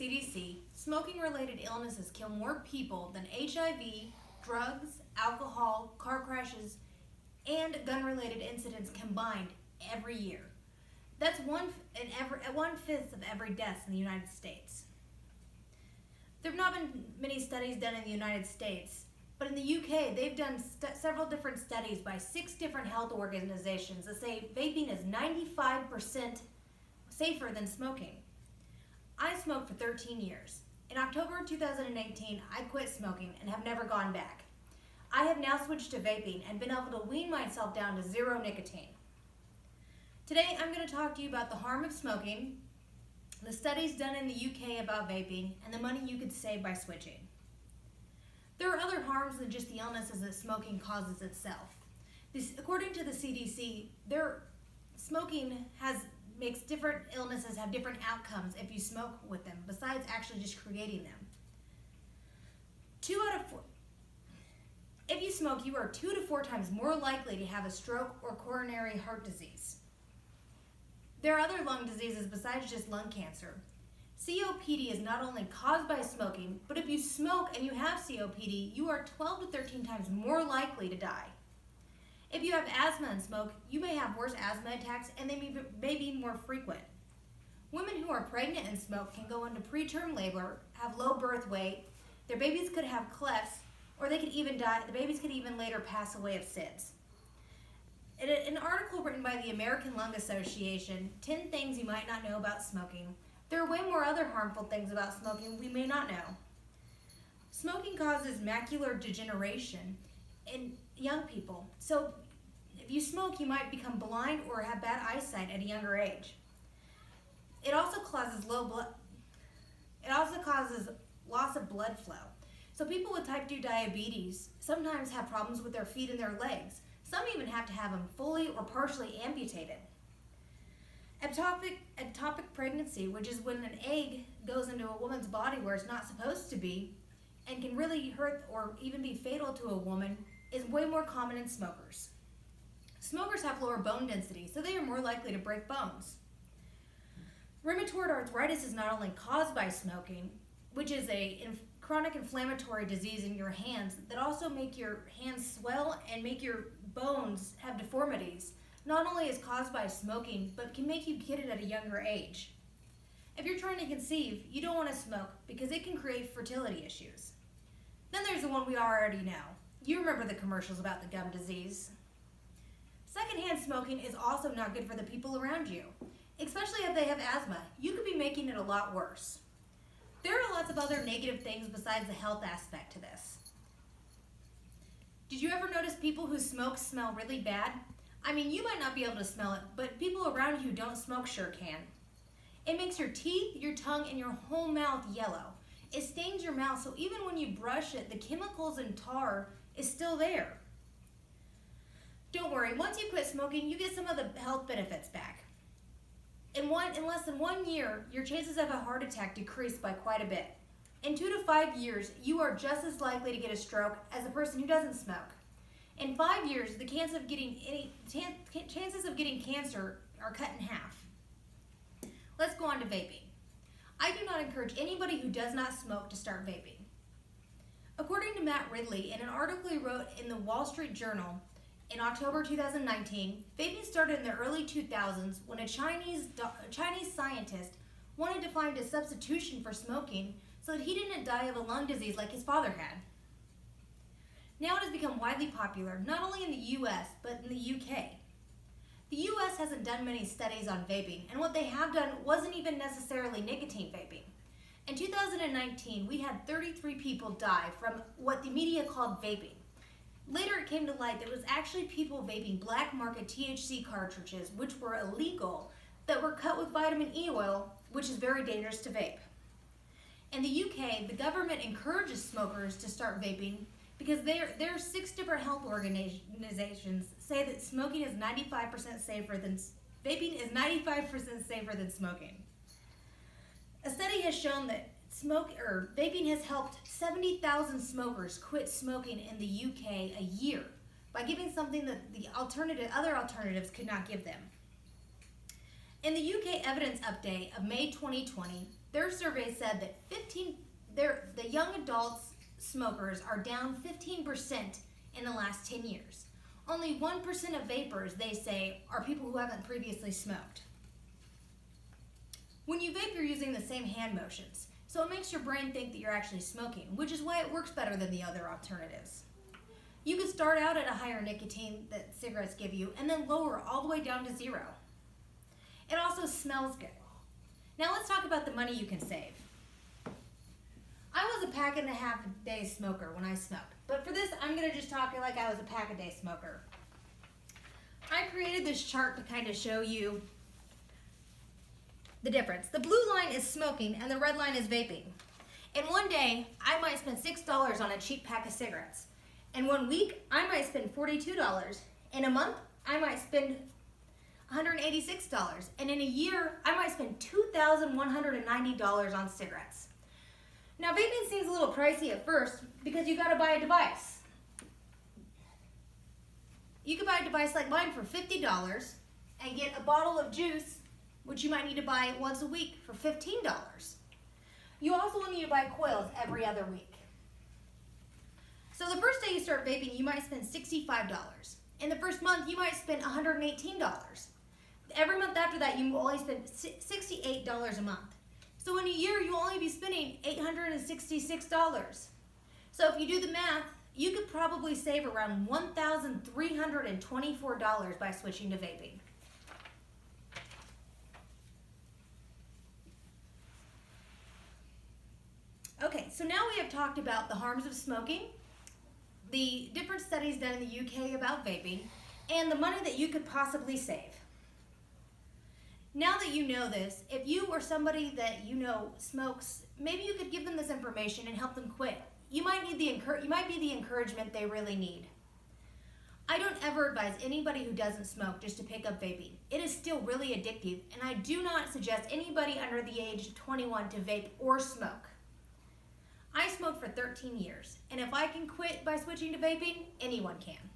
CDC, smoking-related illnesses kill more people than HIV, drugs, alcohol, car crashes, and gun-related incidents combined every year. That's one-fifth of every death in the United States. There have not been many studies done in the United States, but in the UK, they've done several different studies by 6 different health organizations that say vaping is 95% safer than smoking. I smoked for 13 years. In October 2018, I quit smoking and have never gone back. I have now switched to vaping and been able to wean myself down to 0 nicotine. Today, I'm going to talk to you about the harm of smoking, the studies done in the UK about vaping, and the money you could save by switching. There are other harms than just the illnesses that smoking causes itself. According to the CDC, smoking makes different illnesses have different outcomes if you smoke with them, besides actually just creating them. 2 out of 4. If you smoke, you are 2 to 4 times more likely to have a stroke or coronary heart disease. There are other lung diseases besides just lung cancer. COPD is not only caused by smoking, but if you smoke and you have COPD, you are 12 to 13 times more likely to die. If you have asthma and smoke, you may have worse asthma attacks and they may be more frequent. Women who are pregnant and smoke can go into preterm labor, have low birth weight, their babies could have clefts, or they could even die. The babies could even later pass away of SIDS. In an article written by the American Lung Association, 10 Things You Might Not Know About Smoking, there are way more other harmful things about smoking we may not know. Smoking causes macular degeneration in young people. So if you smoke, you might become blind or have bad eyesight at a younger age. It also causes loss of blood flow. So people with type 2 diabetes sometimes have problems with their feet and their legs. Some even have to have them fully or partially amputated. Ectopic pregnancy, which is when an egg goes into a woman's body where it's not supposed to be and can really hurt or even be fatal to a woman, is way more common in smokers. Smokers have lower bone density, so they are more likely to break bones. Rheumatoid arthritis is not only caused by smoking, which is a chronic inflammatory disease in your hands that also make your hands swell and make your bones have deformities. Not only is caused by smoking, but can make you get it at a younger age. If you're trying to conceive, you don't want to smoke because it can create fertility issues. Then there's the one we already know. You remember the commercials about the gum disease. Secondhand smoking is also not good for the people around you, especially if they have asthma. You could be making it a lot worse. There are lots of other negative things besides the health aspect to this. Did you ever notice people who smoke smell really bad? I mean, you might not be able to smell it, but people around you who don't smoke sure can. It makes your teeth, your tongue, and your whole mouth yellow. It stains your mouth, so even when you brush it, the chemicals and tar is still there. Don't worry, once you quit smoking, you get some of the health benefits back. In less than 1 year, your chances of a heart attack decrease by quite a bit. In 2 to 5 years, you are just as likely to get a stroke as a person who doesn't smoke. In 5 years, the chances of getting cancer are cut in half. Let's go on to vaping. I do not encourage anybody who does not smoke to start vaping. According to Matt Ridley, in an article he wrote in the Wall Street Journal in October 2019, vaping started in the early 2000s when a Chinese scientist wanted to find a substitution for smoking so that he didn't die of a lung disease like his father had. Now it has become widely popular, not only in the US, but in the UK. The US hasn't done many studies on vaping, and what they have done wasn't even necessarily nicotine vaping. In 2019, we had 33 people die from what the media called vaping. Later it came to light that it was actually people vaping black market THC cartridges, which were illegal, that were cut with vitamin E oil, which is very dangerous to vape. In the UK, the government encourages smokers to start vaping because there are 6 different health organizations say that vaping is 95% safer than smoking. A study has shown that vaping has helped 70,000 smokers quit smoking in the UK a year by giving something that the other alternatives could not give them. In the UK evidence update of May 2020, Their survey said that the young adults smokers are down 15% in the last 10 years. Only 1% of vapors, they say, are people who haven't previously smoked. When you vape, you're using the same hand motions, so it makes your brain think that you're actually smoking, which is why it works better than the other alternatives. You can start out at a higher nicotine that cigarettes give you and then lower all the way down to 0. It also smells good. Now let's talk about the money you can save. I was a pack and a half a day smoker when I smoked, but for this I'm going to just talk like I was a pack a day smoker. I created this chart to kind of show you the difference. The blue line is smoking and the red line is vaping. In one day, I might spend $6 on a cheap pack of cigarettes. In 1 week, I might spend $42. In a month, I might spend $186. And in a year, I might spend $2,190 on cigarettes. Now, vaping seems a little pricey at first because you gotta buy a device. You could buy a device like mine for $50 and get a bottle of juice, which you might need to buy once a week for $15. You also will need to buy coils every other week. So the first day you start vaping, you might spend $65. In the first month, you might spend $118. Every month after that, you will only spend $68 a month. So in a year, you'll only be spending $866. So if you do the math, you could probably save around $1,324 by switching to vaping. Okay, so now we have talked about the harms of smoking, the different studies done in the UK about vaping, and the money that you could possibly save. Now that you know this, if you or somebody that you know smokes, maybe you could give them this information and help them quit. You might be the encouragement they really need. I don't ever advise anybody who doesn't smoke just to pick up vaping. It is still really addictive, and I do not suggest anybody under the age of 21 to vape or smoke. I smoked for 13 years, and if I can quit by switching to vaping, anyone can.